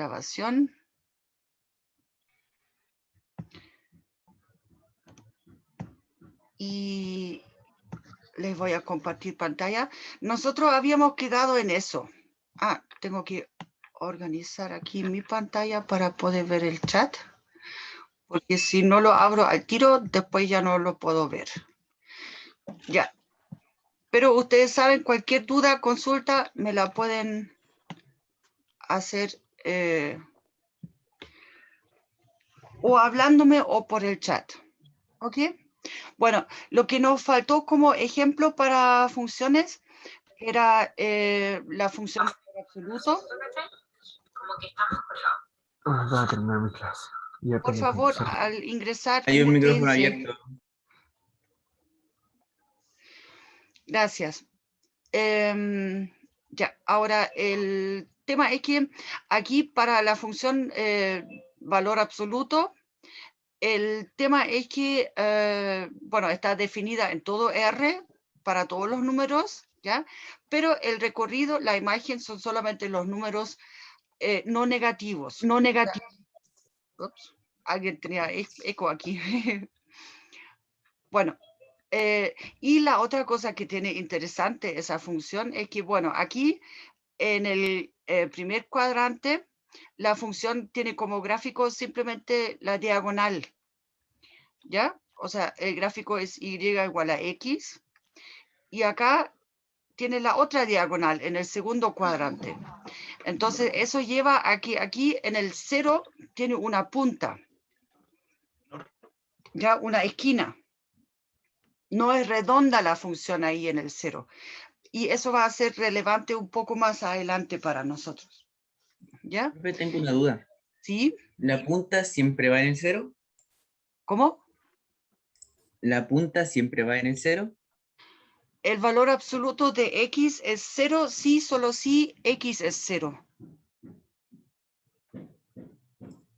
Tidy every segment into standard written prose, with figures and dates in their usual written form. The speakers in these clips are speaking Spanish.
grabación. Y les voy a compartir pantalla. Nosotros habíamos quedado en eso. Tengo que organizar aquí mi pantalla para poder ver el chat. Porque si no lo abro al tiro, después ya no lo puedo ver. Ya. Pero ustedes saben, cualquier duda, consulta, me la pueden hacer o hablándome o por el chat. ¿Ok? Bueno, lo que nos faltó como ejemplo para funciones era la función absoluto. Como que estamos colgados. Voy a terminar mi clase. Por favor, al ingresar, Hay un micrófono mutense. abierto. Gracias. Ya, ahora el tema es que aquí para la función valor absoluto, el tema es que, bueno, está definida en todo R para todos los números, ¿ya? Pero el recorrido, la imagen son solamente los números no negativos. No negativos. Ups, alguien tenía eco aquí. Bueno, y la otra cosa que tiene interesante esa función es que, bueno, aquí en el primer cuadrante, la función tiene como gráfico simplemente la diagonal, ¿ya? O sea, el gráfico es y igual a x, y acá tiene la otra diagonal en el segundo cuadrante. Entonces, eso lleva a que aquí en el 0 tiene una punta, ya una esquina. No es redonda la función ahí en el 0. Y eso va a ser relevante un poco más adelante para nosotros. ¿Ya? Profe, tengo una duda. ¿Sí? ¿La punta siempre va en el 0? ¿Cómo? ¿La punta siempre va en el 0? El valor absoluto de x es 0 si, solo si x es 0.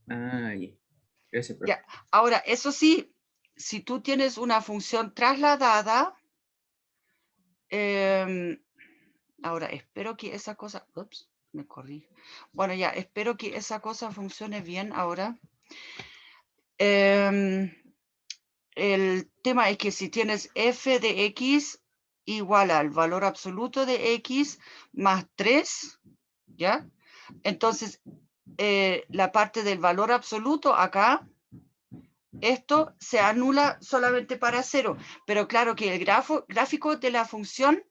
Ya. Gracias, profe. Ya. Ahora, eso sí, si tú tienes una función trasladada, ahora espero que esa cosa, ups, me corrí. Bueno, ya, espero que esa cosa funcione bien ahora. El tema es que si tienes f de x igual al valor absoluto de x más 3, ¿ya? Entonces, la parte del valor absoluto acá, esto se anula solamente para 0, pero claro que el gráfico de la función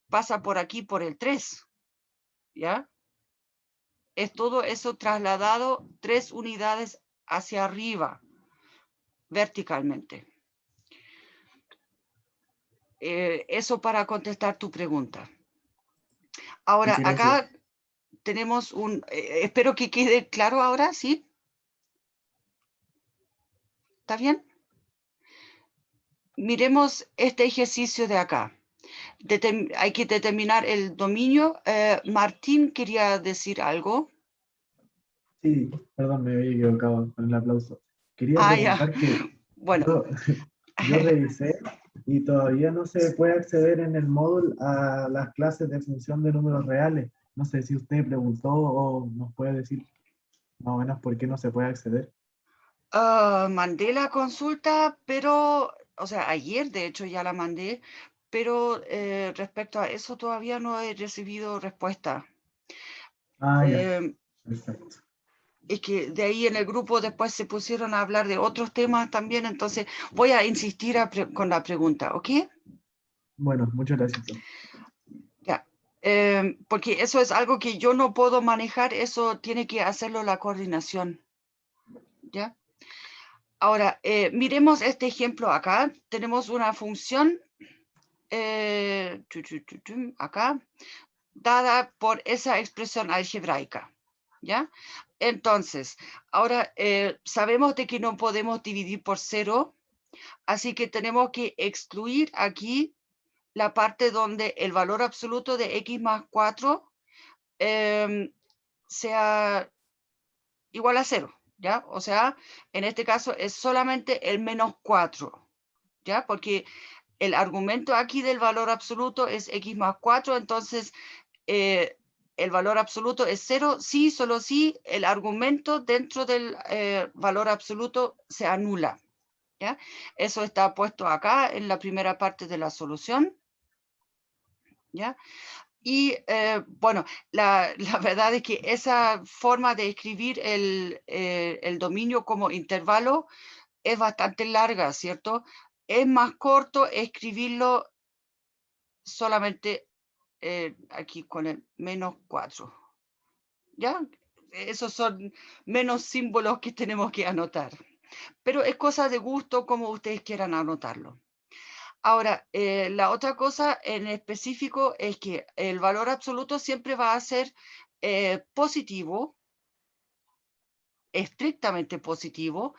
pasa por aquí por el 3, ¿ya? Es todo eso trasladado 3 unidades hacia arriba, verticalmente. Eso para contestar tu pregunta. Ahora, Muchas acá gracias. tenemos espero que quede claro ahora, ¿sí? ¿Está bien? Miremos este ejercicio de acá. Hay que determinar el dominio. Martín quería decir algo. Sí, perdón, me había equivocado con el aplauso. Quería Ya. preguntar que Bueno. yo revisé y todavía no se puede acceder en el módulo a las clases de función de números reales. No sé si usted preguntó o nos puede decir más o menos por qué no se puede acceder. Mandé la consulta, pero, o sea, ayer de hecho ya la mandé, pero respecto a eso todavía no he recibido respuesta. Ya, perfecto. Es que de ahí en el grupo después se pusieron a hablar de otros temas también, entonces voy a insistir con la pregunta, ¿ok? Bueno, muchas gracias. Ya. Porque eso es algo que yo no puedo manejar, eso tiene que hacerlo la coordinación, ¿ya? Ahora, miremos este ejemplo acá. Tenemos una función acá, dada por esa expresión algebraica, ¿ya? Entonces, ahora sabemos de que no podemos dividir por 0, así que tenemos que excluir aquí la parte donde el valor absoluto de x más 4 sea igual a 0, ¿ya? O sea, en este caso es solamente el menos 4, ¿ya? Porque el argumento aquí del valor absoluto es x más 4, entonces el valor absoluto es 0 si, solo si el argumento dentro del valor absoluto se anula. ¿Ya? Eso está puesto acá en la primera parte de la solución. ¿Ya? Y bueno, la verdad es que esa forma de escribir el dominio como intervalo es bastante larga, ¿cierto? Es más corto escribirlo solamente aquí con el -4. ¿Ya? Esos son menos símbolos que tenemos que anotar. Pero es cosa de gusto como ustedes quieran anotarlo. Ahora, la otra cosa en específico es que el valor absoluto siempre va a ser positivo, estrictamente positivo,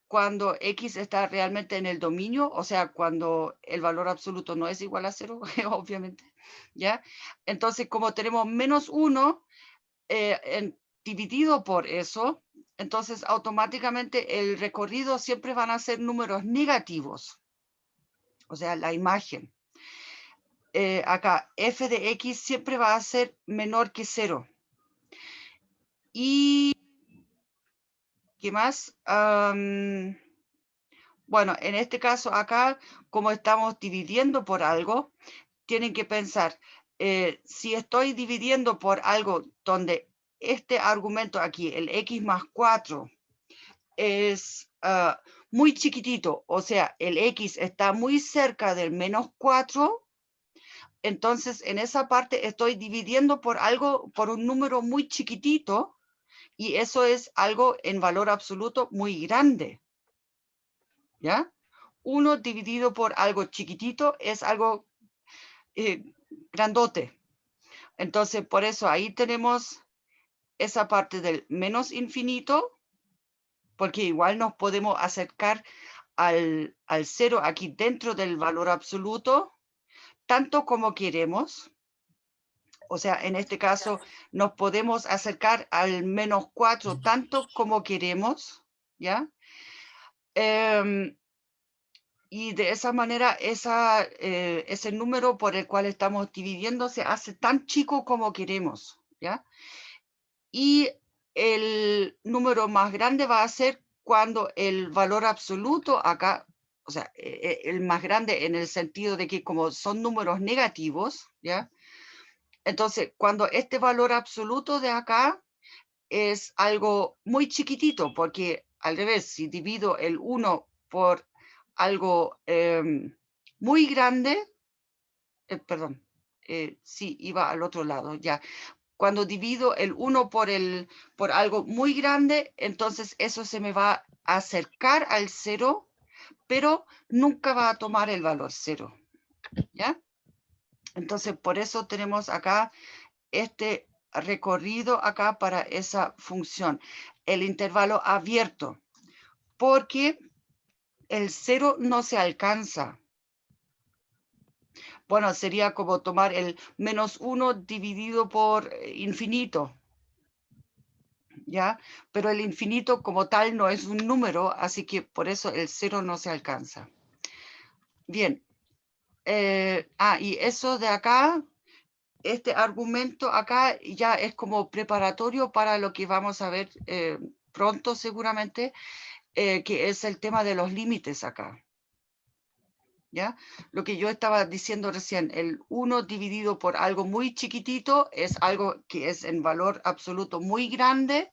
cuando X está realmente en el dominio, o sea, cuando el valor absoluto no es igual a 0, obviamente, ¿ya? Entonces, como tenemos -1 dividido por eso, entonces automáticamente el recorrido siempre van a ser números negativos, o sea, la imagen. Acá, f de x siempre va a ser menor que 0. Y, ¿qué más? Bueno, en este caso acá, como estamos dividiendo por algo, tienen que pensar, si estoy dividiendo por algo donde este argumento aquí, el x más 4, es muy chiquitito, o sea, el x está muy cerca del -4, entonces en esa parte estoy dividiendo por algo, por un número muy chiquitito, y eso es algo en valor absoluto muy grande. ¿Ya? 1 dividido por algo chiquitito es algo grandote. Entonces, por eso ahí tenemos esa parte del menos infinito, porque igual nos podemos acercar al 0 aquí dentro del valor absoluto, tanto como queremos. O sea, en este caso nos podemos acercar al -4 tanto como queremos, ¿ya? Y de esa manera ese número por el cual estamos dividiendo se hace tan chico como queremos, ¿ya? Y el número más grande va a ser cuando el valor absoluto acá, o sea, el más grande en el sentido de que como son números negativos, ¿ya? Entonces, cuando este valor absoluto de acá es algo muy chiquitito, porque al revés, si divido el 1 por algo muy grande, perdón, sí, iba al otro lado, ya. Cuando divido el 1 por algo muy grande, entonces eso se me va a acercar al 0, pero nunca va a tomar el valor 0, ¿ya? Entonces, por eso tenemos acá este recorrido acá para esa función, el intervalo abierto, porque el 0 no se alcanza. Bueno, sería como tomar el -1 dividido por infinito, ¿ya? Pero el infinito como tal no es un número, así que por eso el 0 no se alcanza. Bien. Y eso de acá, este argumento acá ya es como preparatorio para lo que vamos a ver pronto seguramente, que es el tema de los límites acá. ¿Ya? Lo que yo estaba diciendo recién, el 1 dividido por algo muy chiquitito es algo que es en valor absoluto muy grande,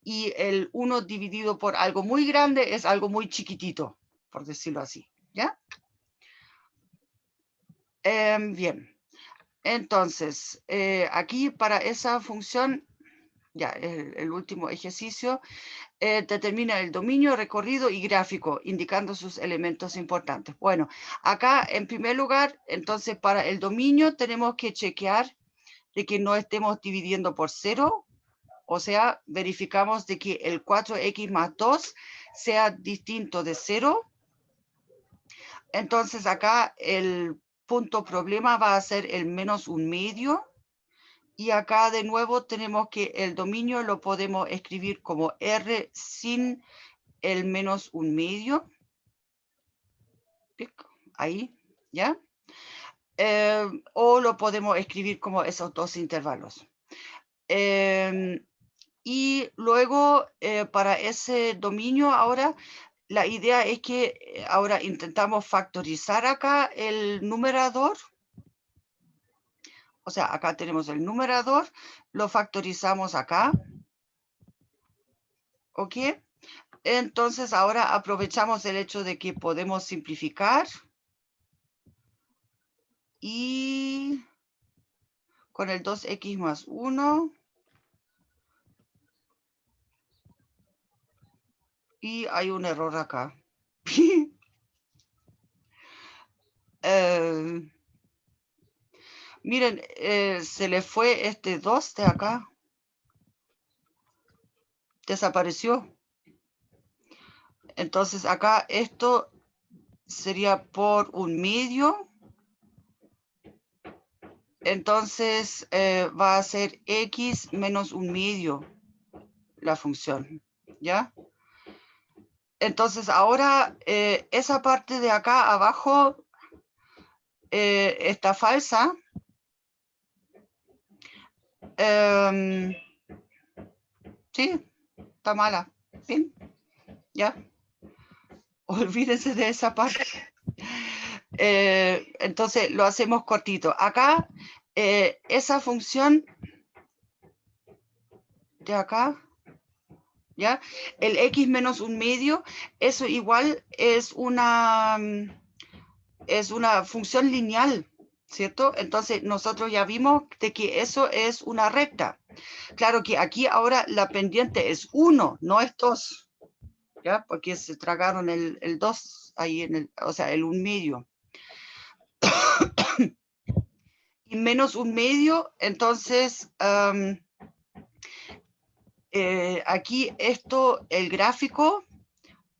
y el 1 dividido por algo muy grande es algo muy chiquitito, por decirlo así. ¿Ya? Bien. Entonces, aquí para esa función, ya, el último ejercicio, determina el dominio, recorrido y gráfico, indicando sus elementos importantes. Bueno, acá en primer lugar, entonces para el dominio tenemos que chequear de que no estemos dividiendo por 0, o sea, verificamos de que el 4x más 2 sea distinto de 0. Entonces acá el punto problema va a ser el -1/2. Y acá de nuevo tenemos que el dominio lo podemos escribir como R sin el -1/2. Ahí, ¿ya? o lo podemos escribir como esos dos intervalos. Y luego, para ese dominio ahora, la idea es que ahora intentamos factorizar acá el numerador. O sea, acá tenemos el numerador, lo factorizamos acá. ¿Ok? Entonces ahora aprovechamos el hecho de que podemos simplificar. Y con el 2x más 1. Y hay un error acá. Miren, se le fue este 2 de acá. Desapareció. Entonces acá esto sería por 1/2. Entonces va a ser x menos 1/2 la función. ¿Ya? Entonces ahora esa parte de acá abajo está falsa. Sí, está mala. Bien, ya. Olvídense de esa parte. Entonces lo hacemos cortito. Acá, esa función de acá, ¿ya? El x menos 1/2, eso igual es una función lineal, ¿cierto? Entonces nosotros ya vimos de que eso es una recta. Claro que aquí ahora la pendiente es 1, no es 2, ¿ya? Porque se tragaron el 2 ahí o sea, el 1/2. Y menos 1/2, entonces aquí el gráfico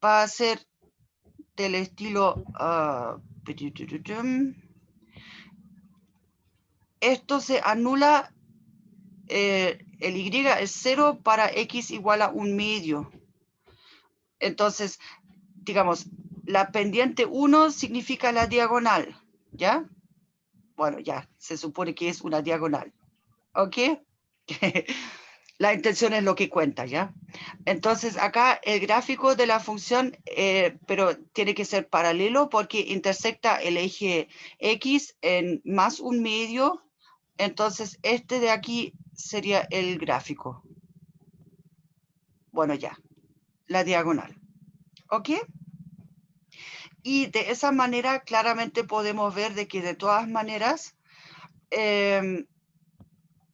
va a ser del estilo esto se anula, el y es 0 para x igual a 1/2. Entonces, digamos, la pendiente 1 significa la diagonal, ¿ya? Bueno, ya, se supone que es una diagonal, ¿ok? La intención es lo que cuenta, ¿ya? Entonces, acá el gráfico de la función, pero tiene que ser paralelo porque intersecta el eje X en más 1/2. Entonces, este de aquí sería el gráfico. Bueno, ya, la diagonal. ¿Ok? Y de esa manera claramente podemos ver de que de todas maneras,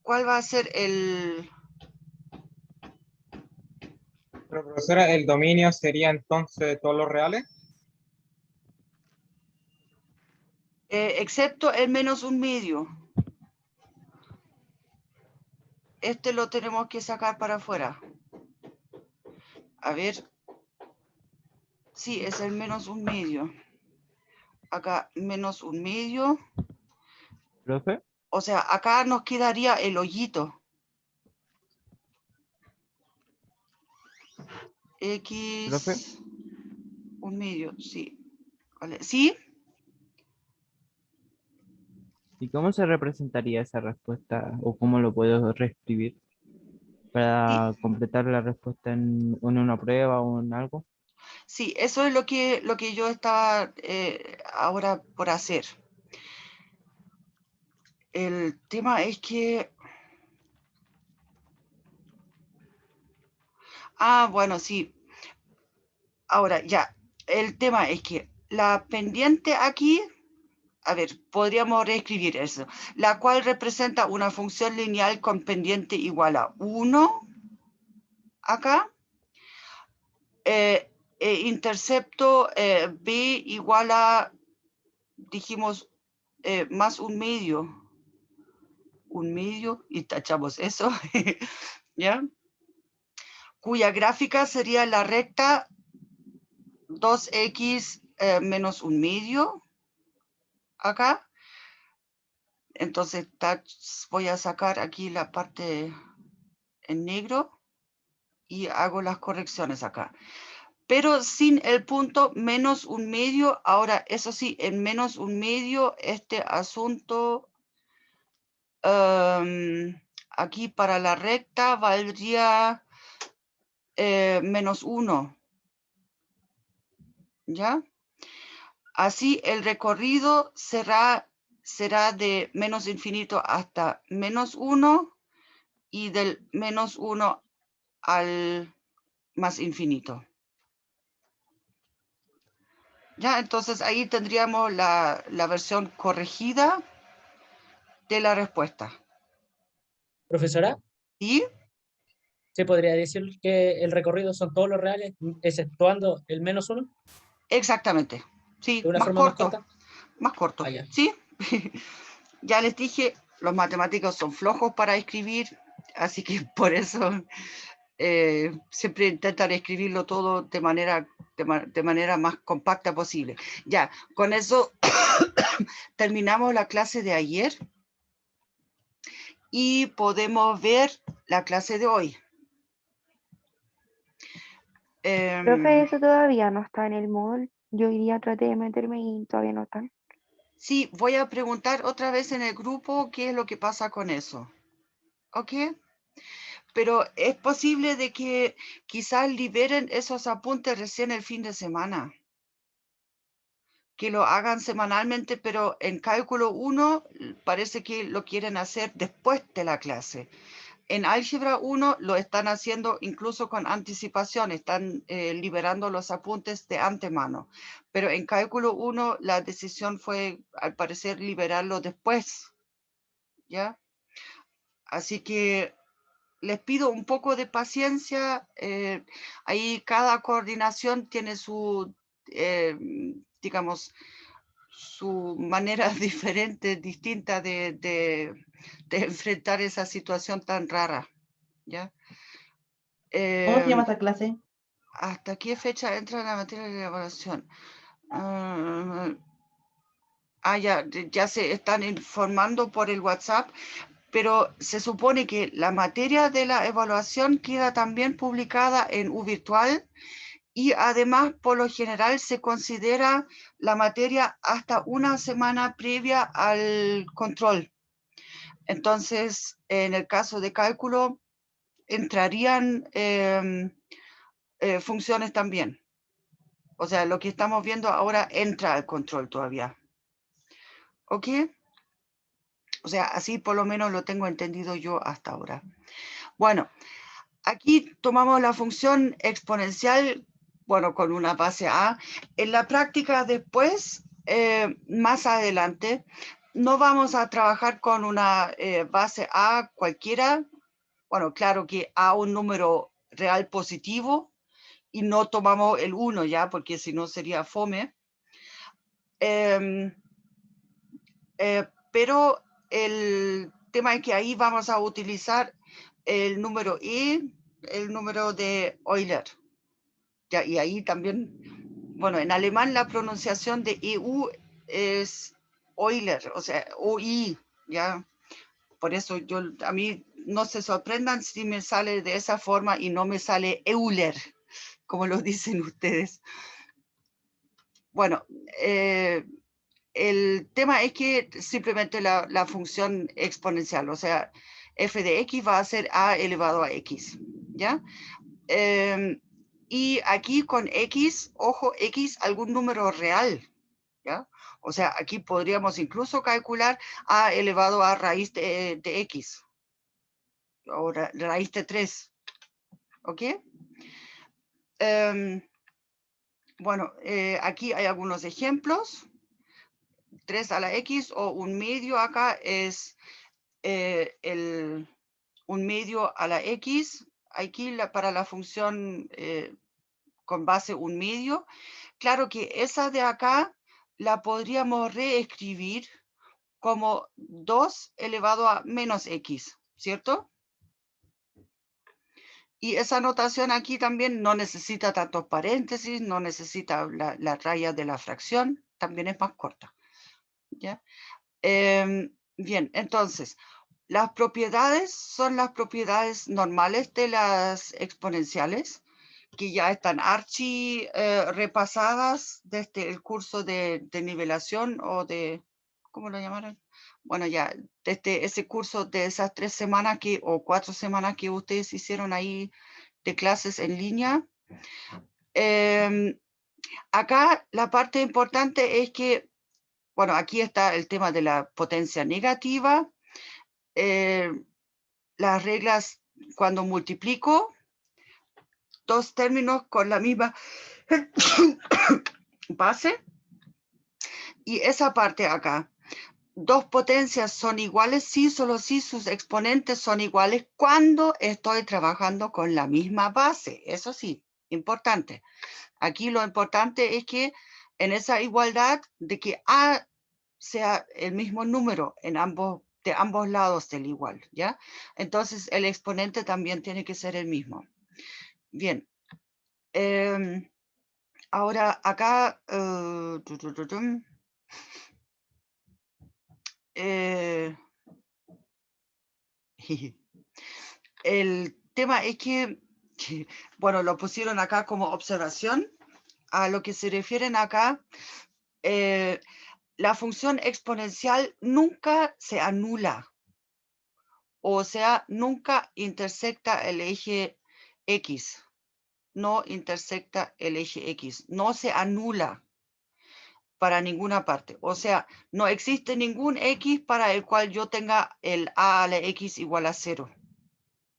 ¿cuál va a ser el...? Pero profesora, ¿el dominio sería entonces todos los reales? Excepto el menos 1/2. Este lo tenemos que sacar para afuera. A ver. Sí, es el menos 1/2. Acá menos 1/2. ¿Profe? O sea, acá nos quedaría el hoyito. X ¿Profe? 1/2, sí. Vale. ¿Sí? ¿Y cómo se representaría esa respuesta o cómo lo puedo reescribir para Sí, completar la respuesta en una prueba o en algo? sí, eso es lo que yo estaba ahora por hacer. El tema es que... Ah, bueno, sí. Ahora, ya. El tema es que la pendiente aquí... A ver, podríamos reescribir eso. La cual representa una función lineal con pendiente igual a 1. Acá. Intercepto b igual a, dijimos, más 1/2. 1/2 y tachamos eso. ¿Ya? Cuya gráfica sería la recta 2x menos 1/2. Acá. Entonces voy a sacar aquí la parte en negro y hago las correcciones acá. pero sin el punto menos un medio. Ahora, eso sí, en menos un medio, este asunto aquí para la recta valdría menos 1, ¿ya? Así el recorrido será de menos infinito hasta menos 1 y del menos 1 al más infinito. Ya, entonces ahí tendríamos la versión corregida de la respuesta. Profesora, ¿Y? ¿se podría decir que el recorrido son todos los reales, exceptuando el menos uno, Exactamente. Sí, de una más forma más corto. corta? Más corto. Ah, ya. ¿Sí? Ya les dije, los matemáticos son flojos para escribir, así que por eso siempre intentan escribirlo todo de manera más compacta posible. Ya, con eso terminamos la clase de ayer y podemos ver la clase de hoy. Profe, eso todavía no está en el Moodle. Yo hoy día traté de meterme y todavía no están. Sí, voy a preguntar otra vez en el grupo qué es lo que pasa con eso. ¿Ok? Pero es posible de que quizás liberen esos apuntes recién el fin de semana. Que lo hagan semanalmente, pero en cálculo 1 parece que lo quieren hacer después de la clase. En álgebra 1 lo están haciendo incluso con anticipación, están liberando los apuntes de antemano. Pero en cálculo 1 la decisión fue, al parecer, liberarlo después. ¿Ya? Así que les pido un poco de paciencia. Ahí cada coordinación tiene su, digamos, su manera diferente, distinta de enfrentar esa situación tan rara. ¿Ya? ¿Cómo se llama esa clase? ¿Hasta qué fecha entra la materia de evaluación? Ya se están informando por el WhatsApp, pero se supone que la materia de la evaluación queda también publicada en UVirtual y además, por lo general, se considera la materia hasta una semana previa al control. Entonces, en el caso de cálculo, entrarían funciones también. O sea, lo que estamos viendo ahora entra al control todavía. ¿Ok? O sea, así por lo menos lo tengo entendido yo hasta ahora. Bueno, aquí tomamos la función exponencial, bueno, con una base A. En la práctica después, más adelante, no vamos a trabajar con una base A cualquiera. Bueno, claro que A un número real positivo y no tomamos el 1 ya, porque si no sería fome. Pero el tema es que ahí vamos a utilizar el número E, el número de Euler. Ya, y ahí también, bueno, en alemán la pronunciación de EU es Euler, o sea, OI, ya. Por eso a mí no se sorprendan si me sale de esa forma y no me sale Euler, como lo dicen ustedes. Bueno, el tema es que simplemente la función exponencial, o sea, f de x va a ser a elevado a x, ¿ya? Y aquí con x, ojo, x algún número real, ¿ya? O sea, aquí podríamos incluso calcular a elevado a raíz de x, o raíz de 3, ¿ok? Bueno, aquí hay algunos ejemplos. 3 a la x o un medio acá es un medio a la x. Aquí para la función con base un medio. Claro que esa de acá la podríamos reescribir como 2 elevado a menos x, ¿cierto? Y esa notación aquí también no necesita tantos paréntesis, no necesita la raya de la fracción, también es más corta. ¿Ya? Bien, entonces, las propiedades son las propiedades normales de las exponenciales, que ya están repasadas desde el curso de nivelación o de, ¿cómo lo llamaron? Bueno, ya, desde ese curso de esas 3 semanas o 4 semanas que ustedes hicieron ahí de clases en línea. Acá la parte importante es que, bueno, aquí está el tema de la potencia negativa. Las reglas cuando multiplico dos términos con la misma base. Y esa parte acá. Dos potencias son iguales si solo si sus exponentes son iguales cuando estoy trabajando con la misma base. Eso sí, importante. Aquí lo importante es que en esa igualdad de que A sea el mismo número de ambos lados del igual, ¿ya? Entonces el exponente también tiene que ser el mismo. Bien. Ahora acá... el tema es que, bueno, lo pusieron acá como observación. A lo que se refieren acá, la función exponencial nunca se anula. O sea, nunca intersecta el eje X. No intersecta el eje X. No se anula para ninguna parte. O sea, no existe ningún X para el cual yo tenga el A a la X igual a 0.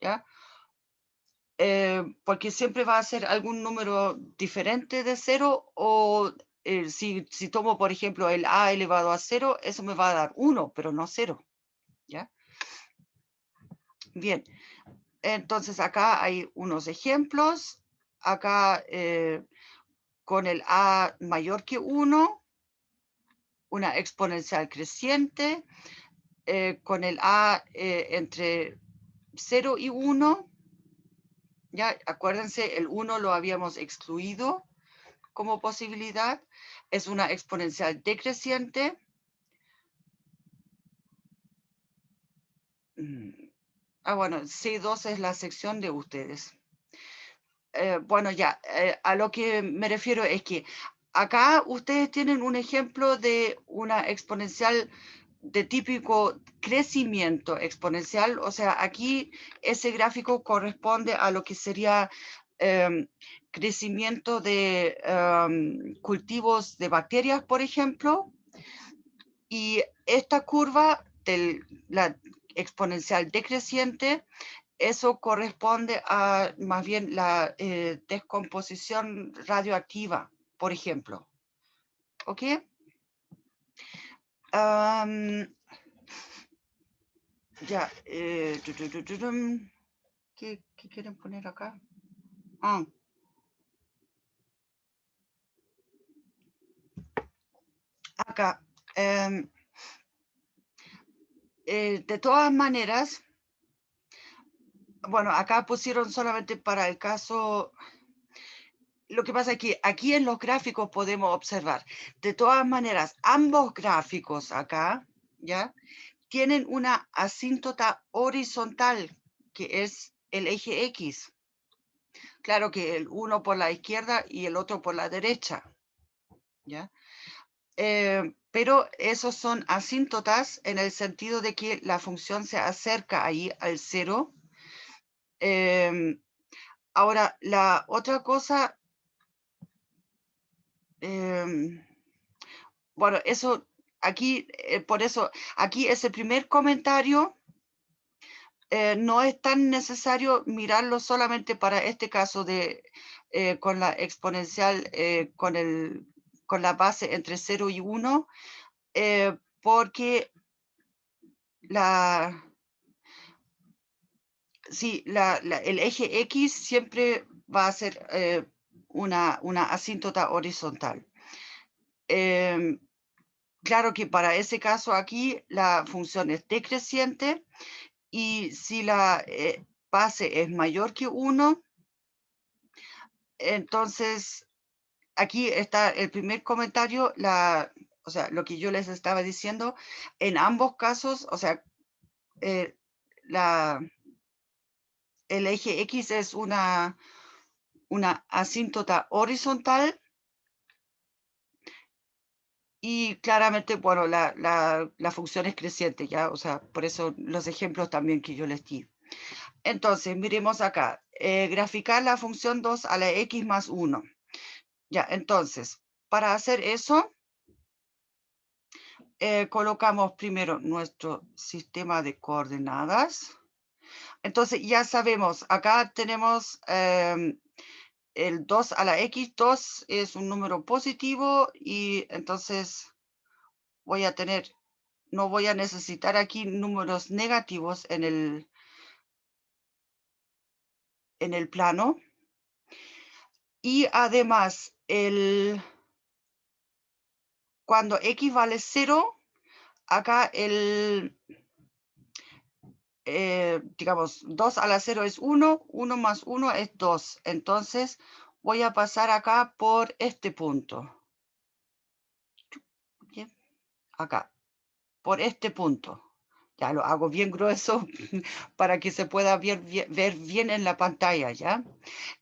¿Ya? Porque siempre va a ser algún número diferente de 0 o si tomo, por ejemplo, el A elevado a 0, eso me va a dar 1, pero no 0. ¿Ya? Bien, entonces acá hay unos ejemplos. Acá con el A mayor que 1, una exponencial creciente, con el A entre 0 y 1, ya acuérdense, el 1 lo habíamos excluido como posibilidad, es una exponencial decreciente. Bueno, C2 es la sección de ustedes. Bueno, ya, a lo que me refiero es que acá ustedes tienen un ejemplo de una exponencial de típico crecimiento exponencial. O sea, aquí ese gráfico corresponde a lo que sería crecimiento de cultivos de bacterias, por ejemplo. Y esta curva de la exponencial decreciente, eso corresponde a más bien la descomposición radioactiva, por ejemplo. ¿Ok? Ya. ¿Qué quieren poner acá? Acá. De todas maneras, bueno, acá pusieron solamente para el caso. Lo que pasa es que aquí en los gráficos podemos observar, de todas maneras, ambos gráficos acá, ¿ya? Tienen una asíntota horizontal, que es el eje X. Claro que el uno por la izquierda y el otro por la derecha, ¿ya? Pero esos son asíntotas en el sentido de que la función se acerca ahí al 0. Ahora, la otra cosa, bueno, eso aquí, por eso, aquí ese primer comentario no es tan necesario mirarlo solamente para este caso de con la exponencial, con la base entre 0 y 1, porque el eje X siempre va a ser una asíntota horizontal. Claro que para ese caso aquí la función es decreciente y si la base es mayor que 1, entonces aquí está el primer comentario, o sea, lo que yo les estaba diciendo, en ambos casos, o sea, el eje X es una una asíntota horizontal y claramente, bueno, la función es creciente, ¿ya? O sea, por eso los ejemplos también que yo les di. Entonces, miremos acá. Graficar la función 2 a la x más 1. Ya, entonces, para hacer eso, colocamos primero nuestro sistema de coordenadas. Entonces, ya sabemos, acá tenemos el 2 a la x, 2 es un número positivo y entonces voy a tener, no voy a necesitar aquí números negativos en el plano. Y además, cuando x vale 0, acá digamos, 2 a la 0 es 1, 1 más 1 es 2. Entonces, voy a pasar acá por este punto. Bien, acá, por este punto. Ya lo hago bien grueso para que se pueda ver bien en la pantalla, ¿ya?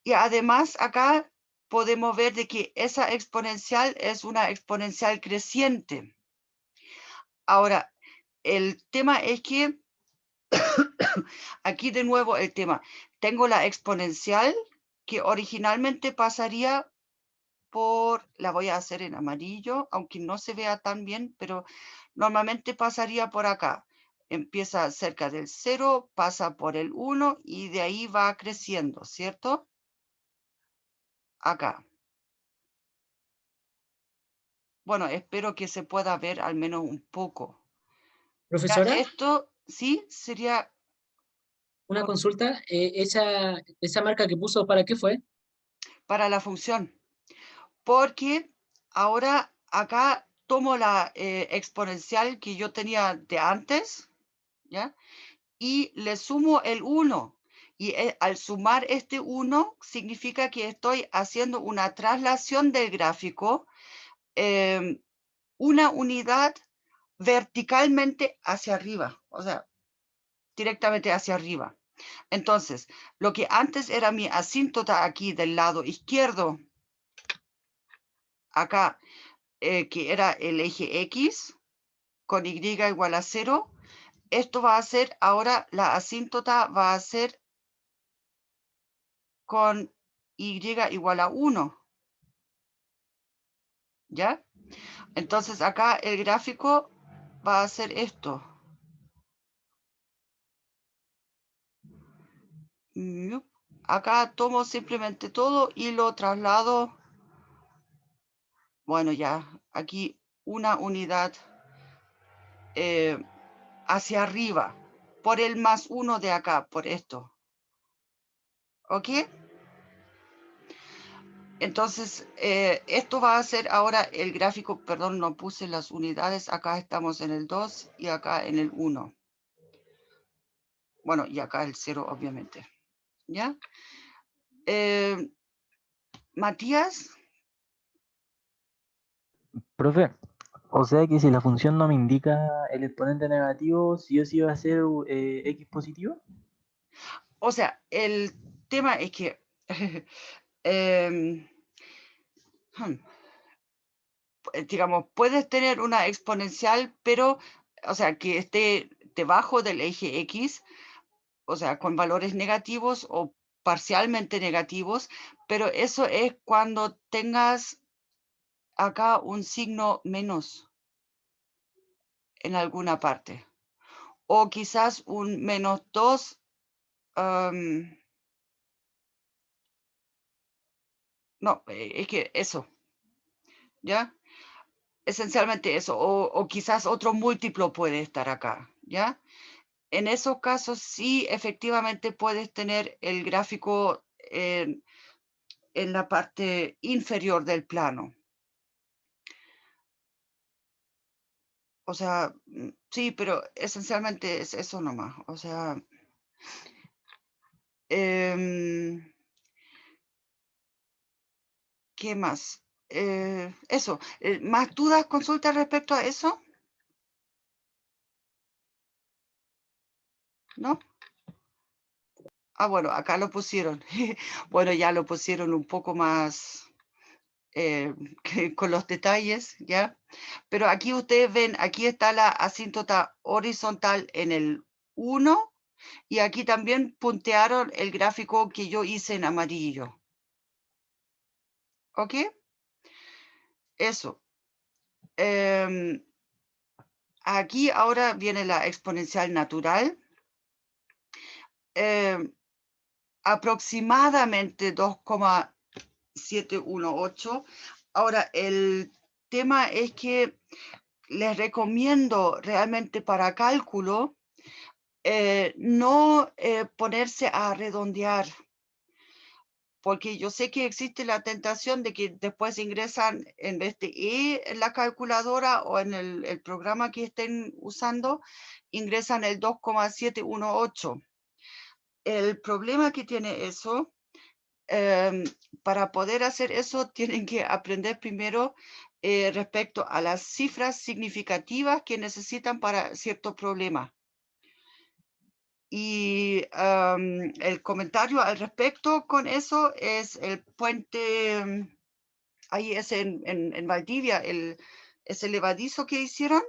Y además acá podemos ver de que esa exponencial es una exponencial creciente. Ahora, el tema es que, aquí de nuevo el tema, tengo la exponencial que originalmente pasaría por, la voy a hacer en amarillo, aunque no se vea tan bien, pero normalmente pasaría por acá. Empieza cerca del 0, pasa por el 1 y de ahí va creciendo, ¿cierto? Acá. Bueno, espero que se pueda ver al menos un poco. Ya, Profesora, esto sí sería una consulta. Esa marca que puso, ¿para qué fue? para la función. Porque ahora acá tomo la exponencial que yo tenía de antes, ¿ya? Y le sumo el 1. Y al sumar este 1 significa que estoy haciendo una traslación del gráfico, una unidad verticalmente hacia arriba, o sea, directamente hacia arriba. Entonces, lo que antes era mi asíntota aquí del lado izquierdo, acá, que era el eje X, con Y igual a 0, esto va a ser, ahora la asíntota va a ser con Y igual a 1. ¿Ya? Entonces acá el gráfico va a ser esto. Acá tomo simplemente todo y lo traslado. Bueno, ya, aquí una unidad hacia arriba, por el más 1 de acá, por esto. ¿Ok? Entonces, esto va a ser ahora el gráfico, perdón, no puse las unidades, acá estamos en el 2 y acá en el 1. Bueno, y acá el 0, obviamente. ¿Ya? Matías, Profe, o sea que si la función no me indica el exponente negativo, sí o sí va a ser x positivo. o sea, el tema es que em, digamos, puedes tener una exponencial, pero, o sea, que esté debajo del eje X, o sea, con valores negativos o parcialmente negativos, pero eso es cuando tengas acá un signo menos en alguna parte. O quizás un -2. No, es que eso, ¿ya? Esencialmente eso, o quizás otro múltiplo puede estar acá, ¿ya? En esos casos sí, efectivamente puedes tener el gráfico en la parte inferior del plano. O sea, sí, pero esencialmente es eso nomás. O sea, ¿qué más? Eso. ¿Más dudas, consultas respecto a eso? ¿No? Ah, bueno, acá lo pusieron. Bueno, ya lo pusieron un poco más con los detalles, ¿ya? Pero aquí ustedes ven, aquí está la asíntota horizontal en el 1 y aquí también puntearon el gráfico que yo hice en amarillo. ¿Ok? Eso. Aquí ahora viene la exponencial natural. Aproximadamente 2,718. Ahora, el tema es que les recomiendo realmente para cálculo no ponerse a redondear, porque yo sé que existe la tentación de que después ingresan en vez de E en la calculadora o en el programa que estén usando, ingresan el 2,718. El problema que tiene eso, para poder hacer eso, tienen que aprender primero respecto a las cifras significativas que necesitan para cierto problema. Y el comentario al respecto con eso es el puente, ahí es en Valdivia, ese levadizo que hicieron.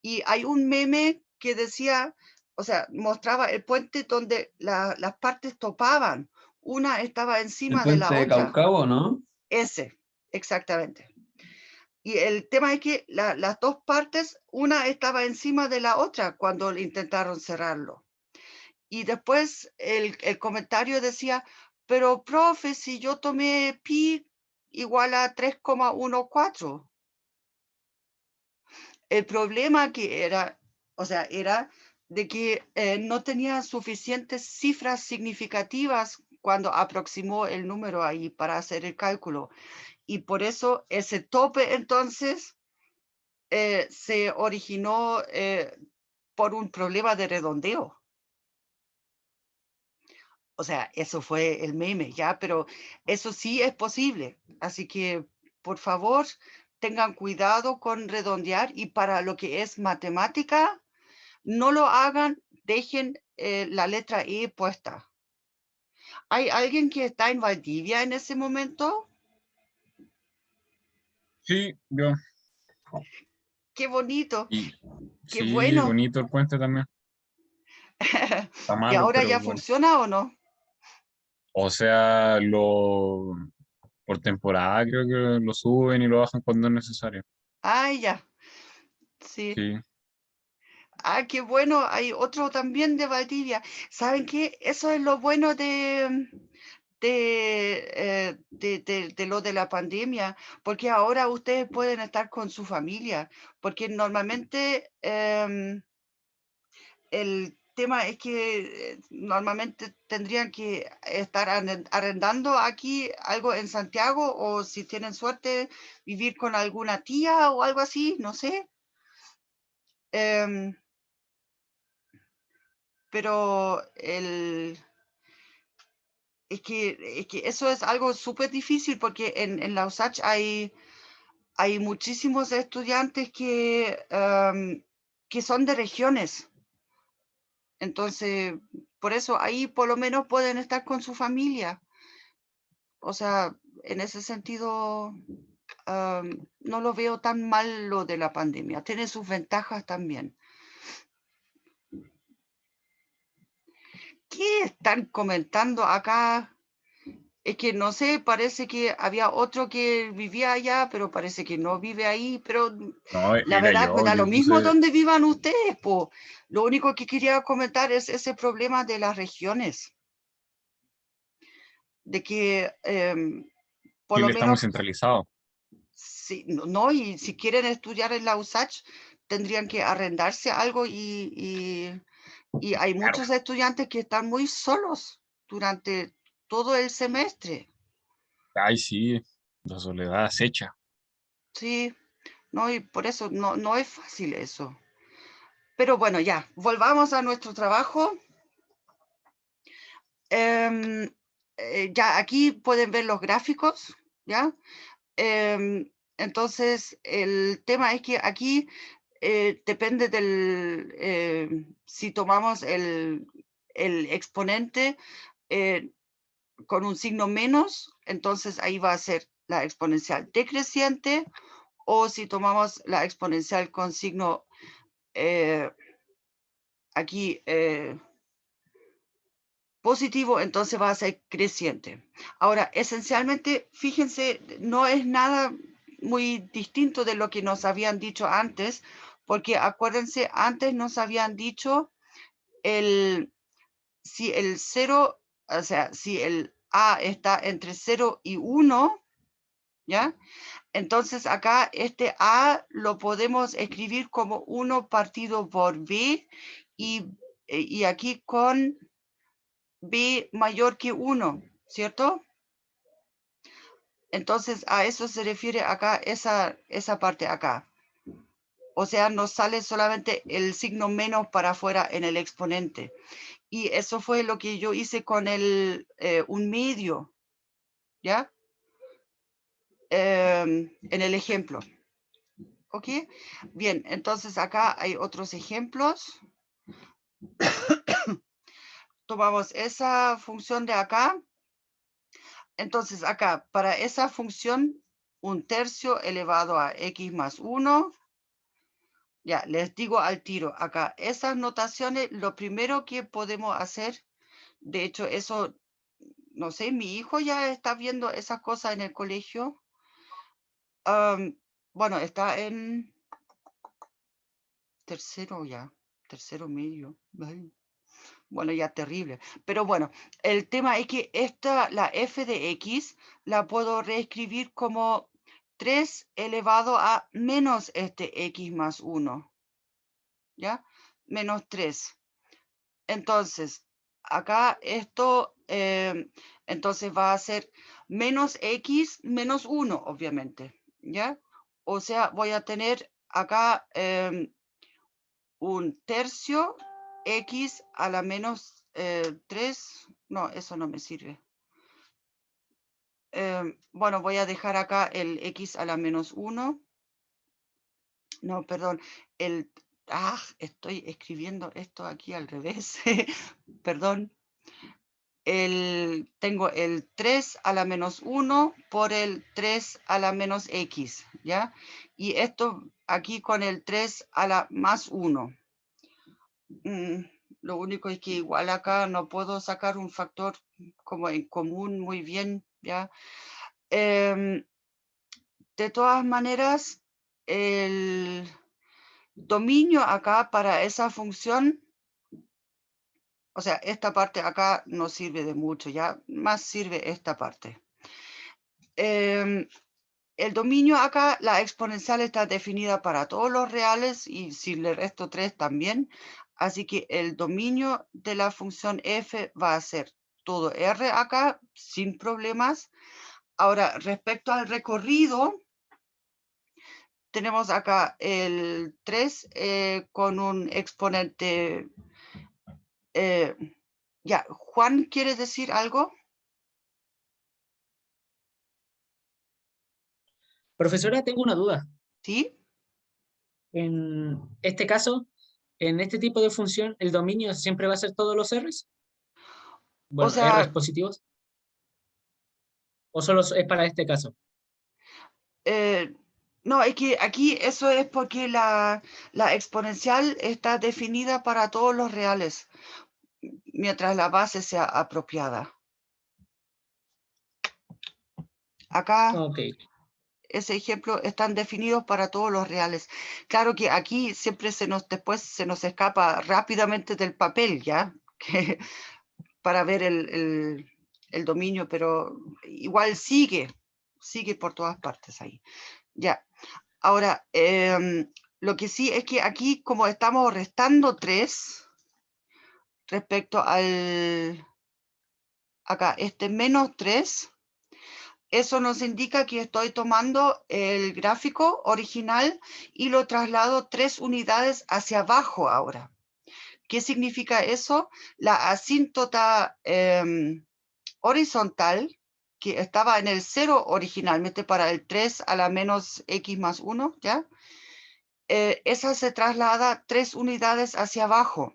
Y hay un meme que decía, o sea, mostraba el puente donde las partes topaban. Una estaba El encima de la puente de otra. Caucabo, ¿no? Ese, exactamente. Y el tema es que las dos partes, una estaba encima de la otra cuando intentaron cerrarlo. Y después el comentario decía, pero profe, si yo tomé pi igual a 3,14. El problema que era, o sea, era de que no tenía suficientes cifras significativas cuando aproximó el número ahí para hacer el cálculo. Y por eso ese tope entonces se originó por un problema de redondeo. O sea, eso fue el meme, ¿ya? Pero eso sí es posible. Así que, por favor, tengan cuidado con redondear y para lo que es matemática, no lo hagan, dejen la letra E puesta. ¿Hay alguien que está en Valdivia en ese momento? Sí, yo. Qué bonito, Y qué sí, bueno. bonito el puente también. Está ¿Y malo, ahora pero ya bueno. funciona o no? O sea, por temporada creo que lo suben y lo bajan cuando es necesario. Ah, ya. Sí. Sí. Ah, qué bueno. Hay otro también de Valdivia. ¿Saben qué? Eso es lo bueno de lo de la pandemia, porque ahora ustedes pueden estar con su familia, porque normalmente el tema es que normalmente tendrían que estar arrendando aquí algo en Santiago o si tienen suerte vivir con alguna tía o algo así, no sé. Em, pero es que eso es algo súper difícil porque en la USACH hay muchísimos estudiantes que son de regiones. Entonces, por eso ahí por lo menos pueden estar con su familia. O sea, en ese sentido, no lo veo tan mal lo de la pandemia. Tiene sus ventajas también. ¿Qué están comentando acá? Es que no sé, parece que había otro que vivía allá, pero parece que no vive ahí, pero No, la era verdad me da lo yo mismo puse, donde vivan ustedes, po. Lo único que quería comentar es ese problema de las regiones, de que por lo Chile está muy menos, centralizado. si, no, y si quieren estudiar en la USACH, tendrían que arrendarse algo y hay Claro. muchos estudiantes que están muy solos durante todo el semestre. Ay, sí, la soledad acecha. Sí, no, y por eso no es fácil eso. Pero bueno, ya, volvamos a nuestro trabajo. Ya aquí pueden ver los gráficos, ¿ya? Entonces, el tema es que aquí depende del, si tomamos el exponente con un signo menos, entonces ahí va a ser la exponencial decreciente, o si tomamos la exponencial con signo aquí positivo, entonces va a ser creciente. Ahora, esencialmente, fíjense, no es nada muy distinto de lo que nos habían dicho antes, porque acuérdense, antes nos habían dicho si el 0, o sea, si el A está entre 0 y 1, ¿ya? Entonces acá este A lo podemos escribir como 1 partido por B y aquí con B mayor que 1, ¿cierto? Entonces a eso se refiere acá esa parte acá. O sea, nos sale solamente el signo menos para afuera en el exponente. Y eso fue lo que yo hice con un medio, ¿ya? En el ejemplo. ¿Ok? Bien, entonces acá hay otros ejemplos. Tomamos esa función de acá. Entonces acá, para esa función, 1/3 elevado a x más 1. Ya, les digo al tiro, acá, esas notaciones, lo primero que podemos hacer, de hecho, eso, no sé, mi hijo ya está viendo esas cosas en el colegio. Bueno, está en tercero medio. Ay, bueno, ya terrible. Pero bueno, el tema es que la f de x, la puedo reescribir como 3 elevado a menos este x más 1. ¿Ya? Menos 3. Entonces, acá esto, entonces va a ser menos x menos 1, obviamente. ¿Ya? O sea, voy a tener acá 1/3 x a la menos 3. No, eso no me sirve. Bueno, voy a dejar acá el x a la menos 1. No, perdón. Estoy escribiendo esto aquí al revés. Perdón. Tengo el 3 a la menos 1 por el 3 a la menos x, ¿ya? Y esto aquí con el 3 a la más 1. Lo único es que igual acá no puedo sacar un factor como en común muy bien, ¿ya? De todas maneras, el dominio acá para esa función, o sea, esta parte acá no sirve de mucho, ya más sirve esta parte. El dominio acá, la exponencial está definida para todos los reales y si le resto 3 también. Así que el dominio de la función f va a ser todo R acá sin problemas. Ahora, respecto al recorrido, tenemos acá el 3 con un exponente. Ya, Juan, ¿quieres decir algo? Profesora, tengo una duda. ¿Sí? En este caso, en este tipo de función, ¿el dominio siempre va a ser todos los R's? Bueno, O sea, R's positivos. ¿O solo es para este caso? no, es que aquí eso es porque la exponencial está definida para todos los reales, mientras la base sea apropiada. Acá, Ok. ese ejemplo, están definidos para todos los reales. Claro que aquí siempre después se nos escapa rápidamente del papel, ¿ya? Para ver el dominio, pero igual sigue por todas partes ahí. Ya. Ahora, lo que sí es que aquí, como estamos restando 3 respecto acá, este menos 3, eso nos indica que estoy tomando el gráfico original y lo traslado 3 unidades hacia abajo ahora. ¿Qué significa eso? La asíntota horizontal, que estaba en el 0 originalmente para el 3 a la menos x más 1, ¿ya? Esa se traslada 3 unidades hacia abajo.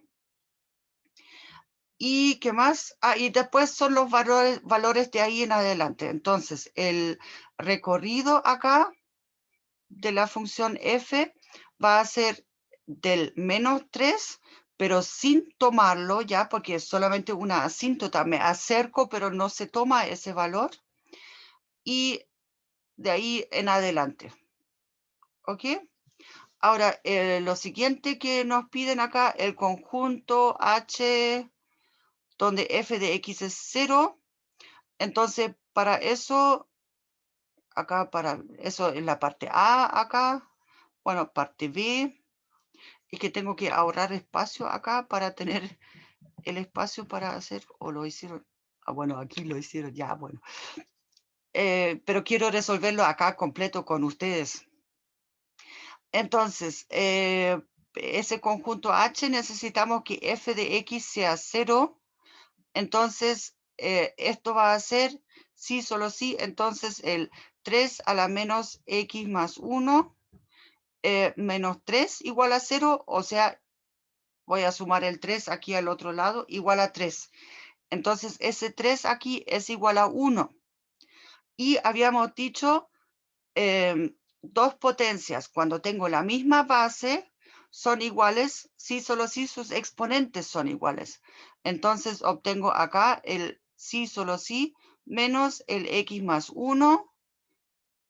¿Y qué más? Ah, y después son los valores de ahí en adelante. Entonces, el recorrido acá de la función f va a ser del -3, pero sin tomarlo ya, porque es solamente una asíntota. Me acerco, pero no se toma ese valor. Y de ahí en adelante. ¿Ok? Ahora, lo siguiente que nos piden acá, el conjunto H, donde f de x es 0. Entonces, para eso, acá, para eso en la parte A, acá, bueno, parte B, y que tengo que ahorrar espacio acá para tener el espacio para hacer, o lo hicieron, bueno, aquí lo hicieron, ya, bueno. Pero quiero resolverlo acá completo con ustedes. Entonces, ese conjunto H necesitamos que f de x sea 0. Entonces, esto va a ser, sí, solo sí, entonces el 3 a la menos x más 1 menos 3 igual a 0, o sea, voy a sumar el 3 aquí al otro lado, igual a 3. Entonces, ese 3 aquí es igual a 1. Y habíamos dicho, dos potencias, cuando tengo la misma base, son iguales, sí, solo si sus exponentes son iguales. Entonces, obtengo acá el sí, solo sí, menos el x más 1,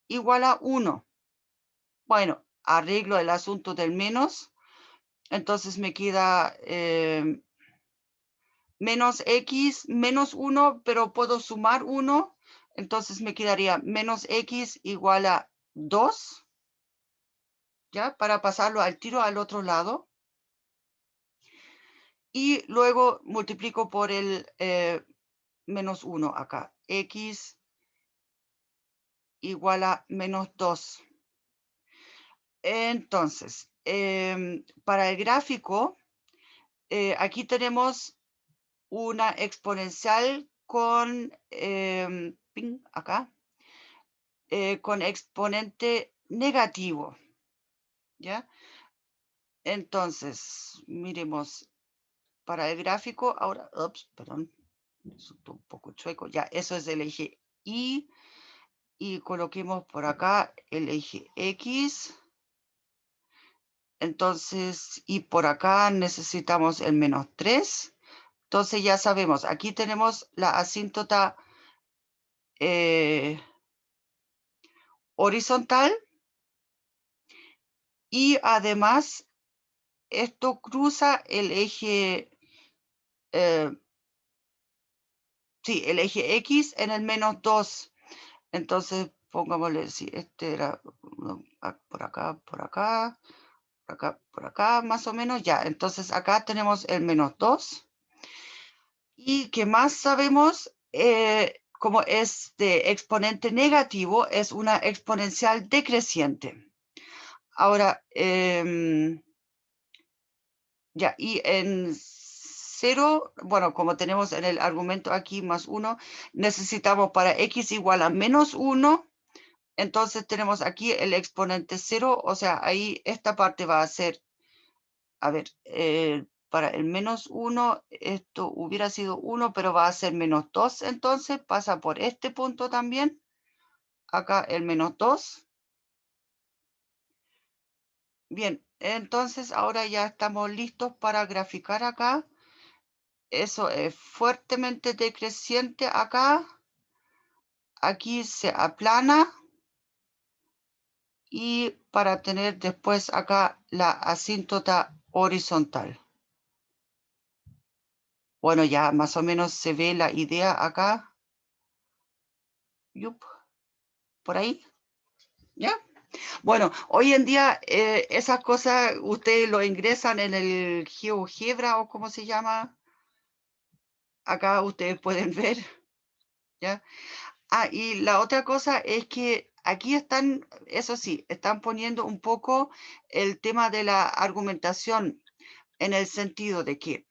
igual a 1. Bueno, arreglo el asunto del menos. Entonces me queda menos x menos 1, pero puedo sumar 1. Entonces me quedaría menos x igual a 2. ¿Ya? Para pasarlo al tiro al otro lado. Y luego multiplico por el menos 1 acá. X igual a menos 2. Entonces, para el gráfico, aquí tenemos una exponencial con, acá, con exponente negativo. ¿Ya? Entonces, miremos para el gráfico. Ahora, perdón, resultó un poco chueco. Ya, eso es el eje Y. Y coloquemos por acá el eje X. Entonces, y por acá necesitamos el menos 3. Entonces ya sabemos, aquí tenemos la asíntota horizontal. Y además, esto cruza el eje, sí, el eje X en el menos 2. Entonces, pongámosle, si este era por acá, por acá, por acá, por acá, más o menos, ya. Entonces, acá tenemos el menos 2. Y que más sabemos, como es de exponente negativo, es una exponencial decreciente. Ahora, ya, y en 0, bueno, como tenemos en el argumento aquí más 1, necesitamos para x igual a menos 1, entonces tenemos aquí el exponente 0, o sea, ahí esta parte va a ser, a ver, para el menos 1, esto hubiera sido 1, pero va a ser menos 2, entonces pasa por este punto también, acá el menos 2. Bien, entonces ahora ya estamos listos para graficar acá. Eso es fuertemente decreciente acá. Aquí se aplana. Y para tener después acá la asíntota horizontal. Bueno, ya más o menos se ve la idea acá. Yup. Por ahí. ¿Ya? Bueno, hoy en día esas cosas ustedes lo ingresan en el GeoGebra o cómo se llama. Acá ustedes pueden ver. ¿Ya? Ah, y la otra cosa es que aquí están, eso sí, están poniendo un poco el tema de la argumentación en el sentido de que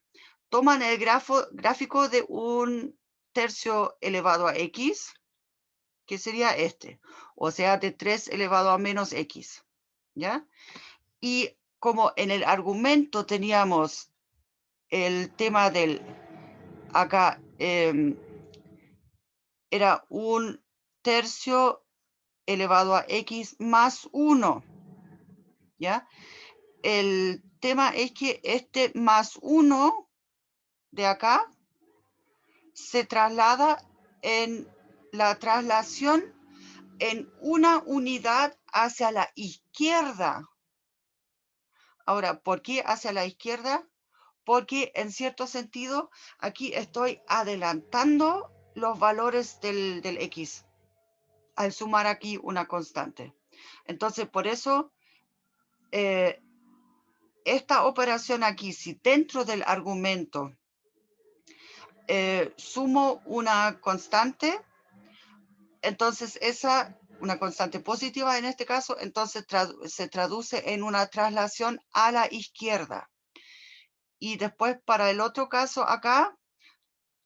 toman el gráfico de 1/3 elevado a x, que sería este, o sea, de 3 elevado a menos x, ¿ya? Y como en el argumento teníamos el tema del acá era 1/3 elevado a x más 1, ¿ya? El tema es que este más 1 de acá se traslada en la traslación en una unidad hacia la izquierda. Ahora, ¿por qué hacia la izquierda? Porque en cierto sentido aquí estoy adelantando los valores del x al sumar aquí una constante. Entonces, por eso, esta operación aquí, si dentro del argumento sumo una constante, entonces una constante positiva en este caso, entonces se traduce en una traslación a la izquierda. Y después para el otro caso acá,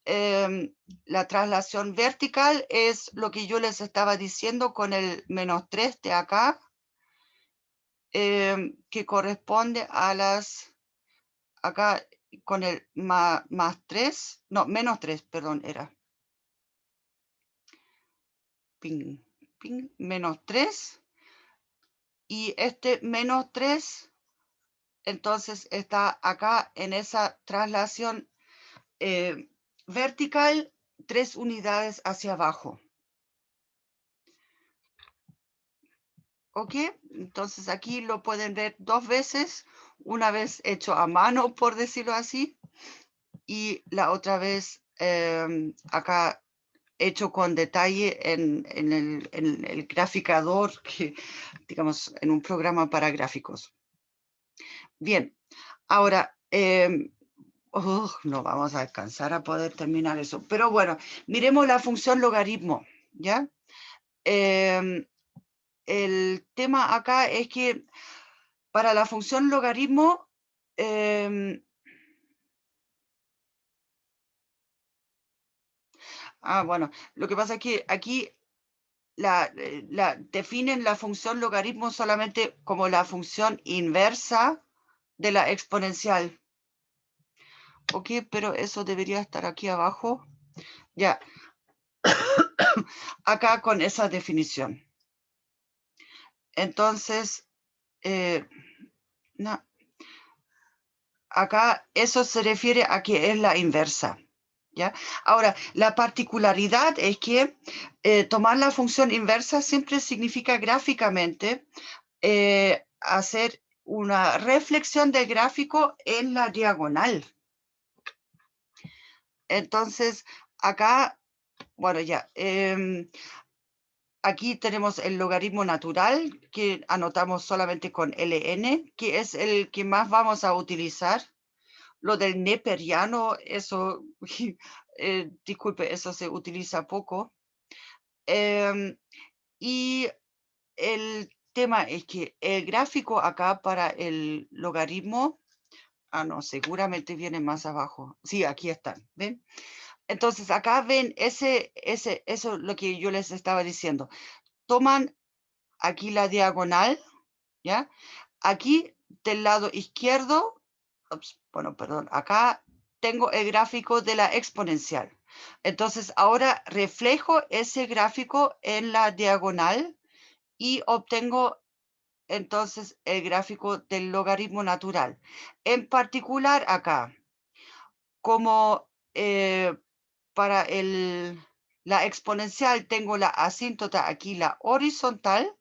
la traslación vertical es lo que yo les estaba diciendo con el -3 de acá, que corresponde a las, acá con el +3, no, -3, perdón, era. Ping, ping, -3. Y este -3, entonces está acá en esa traslación vertical 3 unidades hacia abajo. ¿Ok? Entonces aquí lo pueden ver 2 veces, una vez hecho a mano, por decirlo así, y la otra vez acá hecho con detalle en el graficador, que, digamos, en un programa para gráficos. Bien, ahora, no vamos a alcanzar a poder terminar eso, pero bueno, miremos la función logaritmo, ¿ya? El tema acá es que para la función logaritmo, bueno, lo que pasa es que aquí definen la función logaritmo solamente como la función inversa de la exponencial. Ok, pero eso debería estar aquí abajo. Ya. Acá con esa definición. Entonces, no. Acá eso se refiere a que es la inversa. ¿Ya? Ahora, la particularidad es que tomar la función inversa siempre significa gráficamente hacer una reflexión del gráfico en la diagonal. Entonces, acá, bueno, ya, aquí tenemos el logaritmo natural que anotamos solamente con ln, que es el que más vamos a utilizar. Lo del neperiano, eso, disculpe, eso se utiliza poco. Y el tema es que el gráfico acá para el logaritmo, no, seguramente viene más abajo. Sí, aquí están, ¿ven? Entonces, acá ven eso es lo que yo les estaba diciendo. Toman aquí la diagonal, ¿ya? Aquí del lado izquierdo, bueno, perdón, acá tengo el gráfico de la exponencial. Entonces, ahora reflejo ese gráfico en la diagonal y obtengo entonces el gráfico del logaritmo natural. En particular acá, como para la exponencial tengo la asíntota aquí, la horizontal,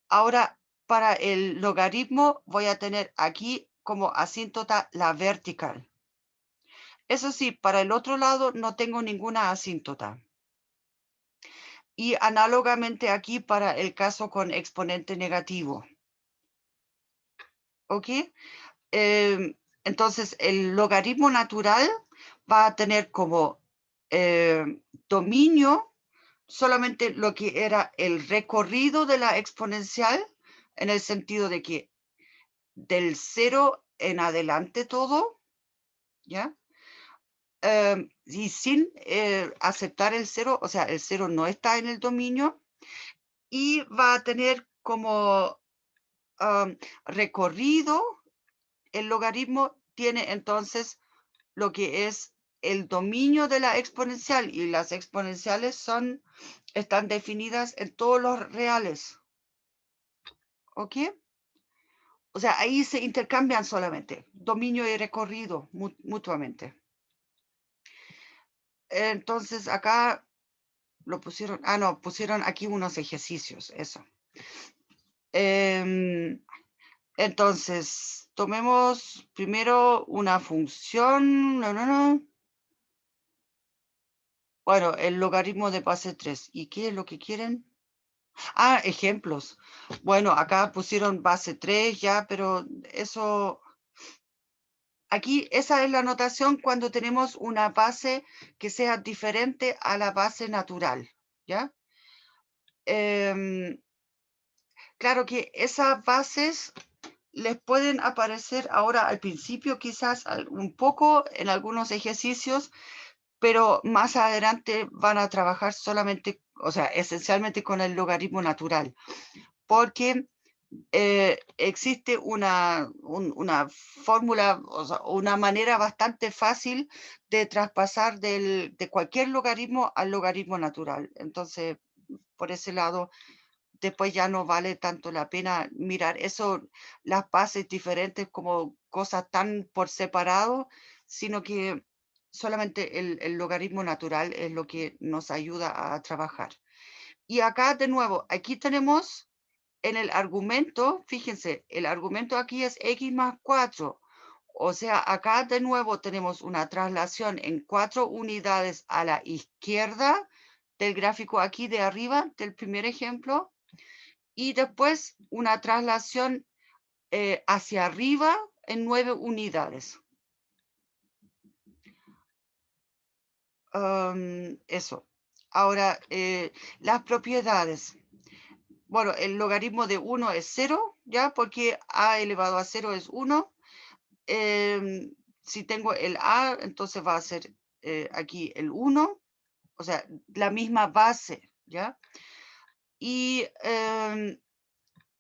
ahora para el logaritmo voy a tener aquí como asíntota la vertical. Eso sí, para el otro lado no tengo ninguna asíntota. Y análogamente aquí para el caso con exponente negativo. ¿Ok? Entonces, el logaritmo natural va a tener como dominio solamente lo que era el recorrido de la exponencial, en el sentido de que del 0 en adelante todo, ¿ya? Y sin aceptar el 0, o sea, el 0 no está en el dominio, y va a tener como recorrido, el logaritmo tiene entonces lo que es el dominio de la exponencial, y las exponenciales están definidas en todos los reales. ¿Ok? O sea, ahí se intercambian solamente, dominio y recorrido mutuamente. Entonces acá lo pusieron, no, pusieron aquí unos ejercicios, eso. Entonces, tomemos primero una función, Bueno, el logaritmo de base 3. ¿Y qué es lo que quieren? Ejemplos. Bueno, acá pusieron base 3 ya, pero eso... Aquí esa es la notación cuando tenemos una base que sea diferente a la base natural, ¿ya? Claro que esas bases les pueden aparecer ahora al principio quizás un poco en algunos ejercicios, pero más adelante van a trabajar solamente, o sea, esencialmente con el logaritmo natural, porque existe una fórmula, o sea, una manera bastante fácil de traspasar de cualquier logaritmo al logaritmo natural. Entonces, por ese lado, después ya no vale tanto la pena mirar eso, las bases diferentes como cosas tan por separado, sino que solamente el logaritmo natural es lo que nos ayuda a trabajar. Y acá de nuevo, aquí tenemos en el argumento, fíjense, el argumento aquí es x más 4. O sea, acá de nuevo tenemos una traslación en 4 unidades a la izquierda del gráfico aquí de arriba, del primer ejemplo, y después una traslación hacia arriba en 9 unidades. Eso. Ahora, las propiedades. Bueno, el logaritmo de 1 es 0, ¿ya? Porque a elevado a 0 es 1. Si tengo el a, entonces va a ser aquí el 1. O sea, la misma base, ¿ya? Y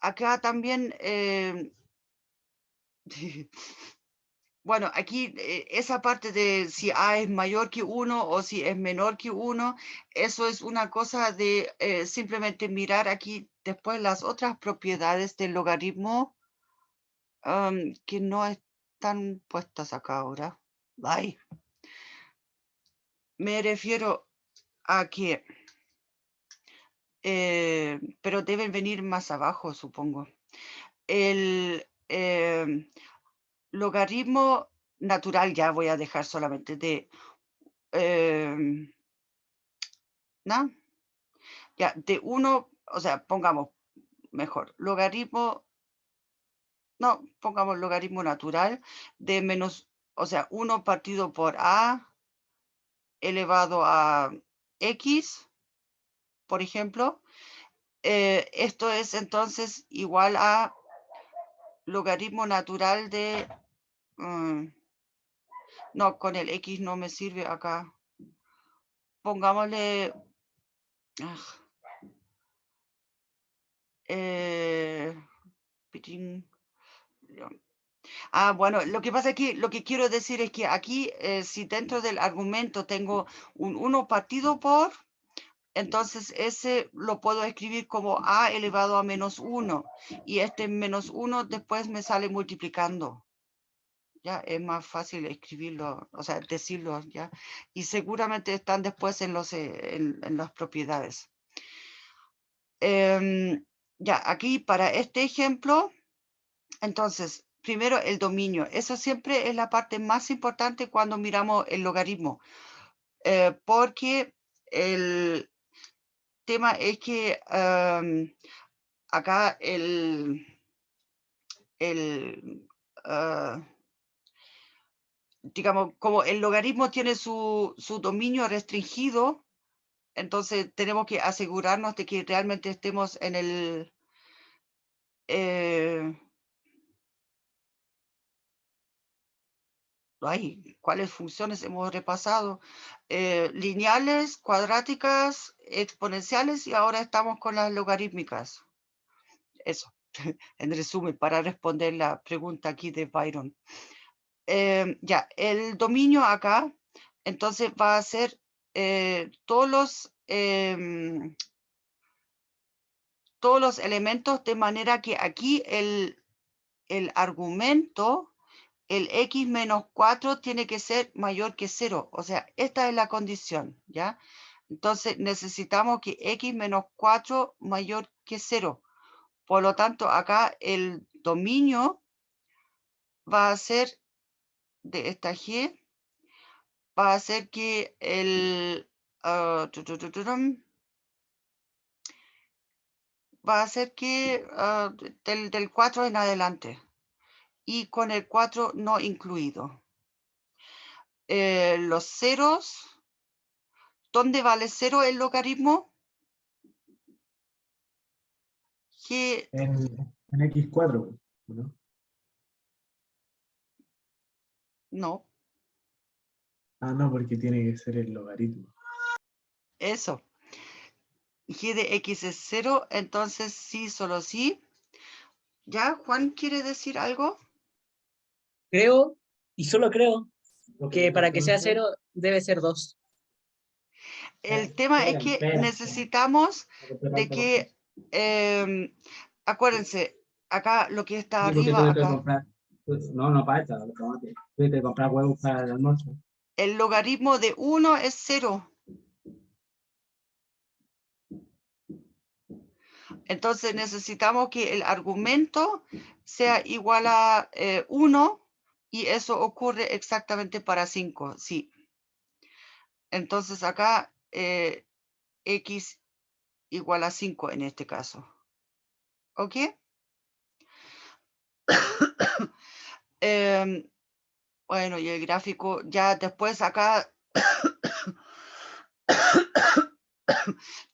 acá también... bueno, aquí esa parte de si a es mayor que 1 o si es menor que 1, eso es una cosa de simplemente mirar aquí después las otras propiedades del logaritmo que no están puestas acá ahora. Bye. Me refiero a que, pero deben venir más abajo, supongo. El logaritmo natural, ya voy a dejar solamente de... ¿no? Ya, de 1, o sea, pongamos mejor, logaritmo, no, pongamos logaritmo natural de menos, o sea, 1 partido por a elevado a x, por ejemplo. Esto es entonces igual a logaritmo natural de... no, con el x no me sirve acá. Pongámosle... bueno, lo que pasa aquí, lo que quiero decir es que aquí, si dentro del argumento tengo un 1 partido por, entonces ese lo puedo escribir como a elevado a menos 1. Y este menos 1 después me sale multiplicando. Ya, es más fácil escribirlo, o sea, decirlo, ya. Y seguramente están después en las propiedades. Ya, aquí para este ejemplo, entonces, primero el dominio. Eso siempre es la parte más importante cuando miramos el logaritmo, porque el tema es que acá digamos, como el logaritmo tiene su dominio restringido, entonces tenemos que asegurarnos de que realmente estemos en el... ¿cuáles funciones hemos repasado? Lineales, cuadráticas, exponenciales y ahora estamos con las logarítmicas. Eso, en resumen, para responder la pregunta aquí de Byron. Ya, el dominio acá Entonces va a ser todos los elementos, de manera que aquí el argumento, el x menos 4 tiene que ser mayor que 0. O sea, esta es la condición, ¿ya? Entonces necesitamos que x menos 4 mayor que 0. Por lo tanto, acá el dominio va a ser de esta g, va a ser que va a ser que del 4 en adelante, y con el 4 no incluido. Los ceros, ¿dónde vale 0 el logaritmo? G, En X4, ¿no? no, Ah, no, porque tiene que ser el logaritmo. eso. G de X es 0, entonces sí, solo sí. ¿Ya? ¿Juan quiere decir algo? Creo, y solo creo, que para que sea 0 debe ser 2. El tema es que necesitamos de que, acuérdense, acá lo que está arriba, acá, No pasa, tuve que comprar huevos para el almuerzo. el logaritmo de 1 es 0. Entonces necesitamos que el argumento sea igual a 1, y eso ocurre exactamente para 5, sí. Entonces acá x igual a 5 en este caso. ¿Ok? Bueno, y el gráfico ya después acá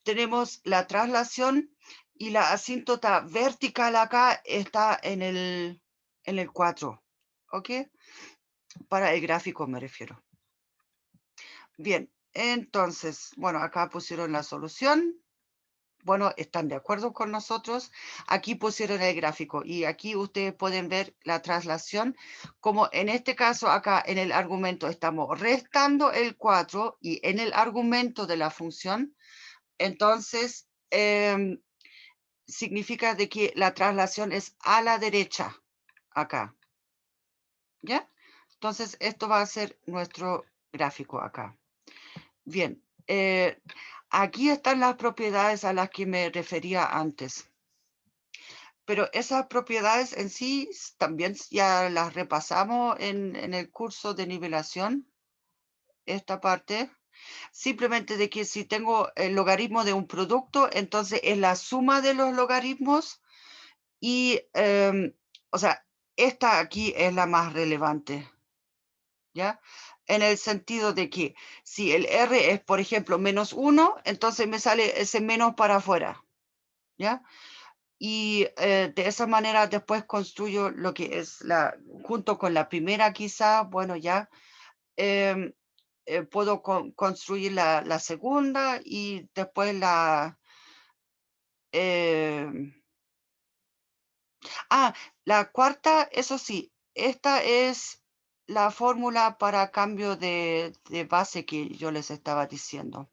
tenemos la traslación, y la asíntota vertical acá está en el 4. ¿Ok? Para el gráfico me refiero. Bien, entonces, bueno, acá pusieron la solución. Bueno, están de acuerdo con nosotros. Aquí pusieron el gráfico, y aquí ustedes pueden ver la traslación. Como en este caso acá en el argumento estamos restando el 4, y en el argumento de la función, entonces significa de que la traslación es a la derecha acá. ¿Ya? Entonces esto va a ser nuestro gráfico acá. Bien, aquí están las propiedades a las que me refería antes. Pero esas propiedades en sí también ya las repasamos en el curso de nivelación, esta parte. Simplemente de que si tengo el logaritmo de un producto, entonces es la suma de los logaritmos, y, o sea, esta aquí es la más relevante, ¿ya? En el sentido de que si el R es, por ejemplo, -1, entonces me sale ese menos para afuera, ¿ya? Y de esa manera después construyo lo que es junto con la primera quizá, bueno, ya puedo construir la segunda, y después la cuarta, eso sí, esta es la fórmula para cambio de base que yo les estaba diciendo.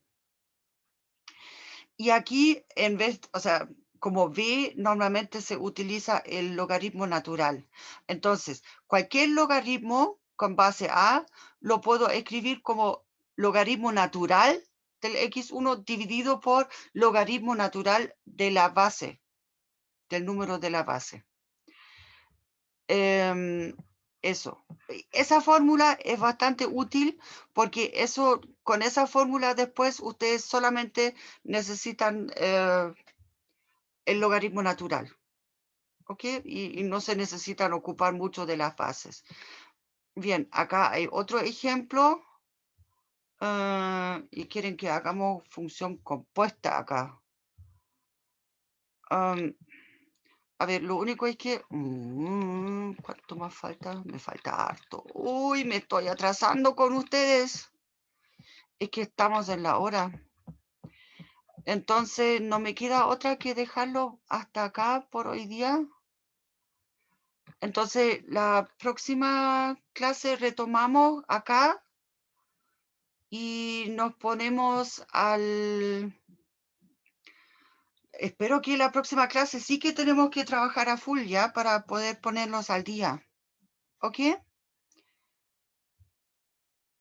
Y aquí, en vez, o sea, como B, normalmente se utiliza el logaritmo natural. Entonces, cualquier logaritmo con base A lo puedo escribir como logaritmo natural del x1 dividido por logaritmo natural de la base, del número de la base. Eso. Esa fórmula es bastante útil, porque con esa fórmula después ustedes solamente necesitan el logaritmo natural. ¿Ok? Y no se necesitan ocupar mucho de las bases. Bien, acá hay otro ejemplo. Y quieren que hagamos función compuesta acá. A ver, lo único es que... ¿cuánto más falta? Me falta harto. Uy, me estoy atrasando con ustedes. Es que estamos en la hora. Entonces, no me queda otra que dejarlo hasta acá por hoy día. Entonces, la próxima clase retomamos acá y nos ponemos al... Espero que la próxima clase sí que tenemos que trabajar a full ya para poder ponernos al día. ¿Ok?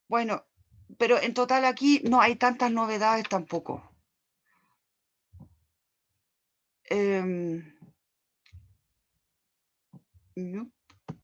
Bueno, pero en total aquí no hay tantas novedades tampoco. ¿No?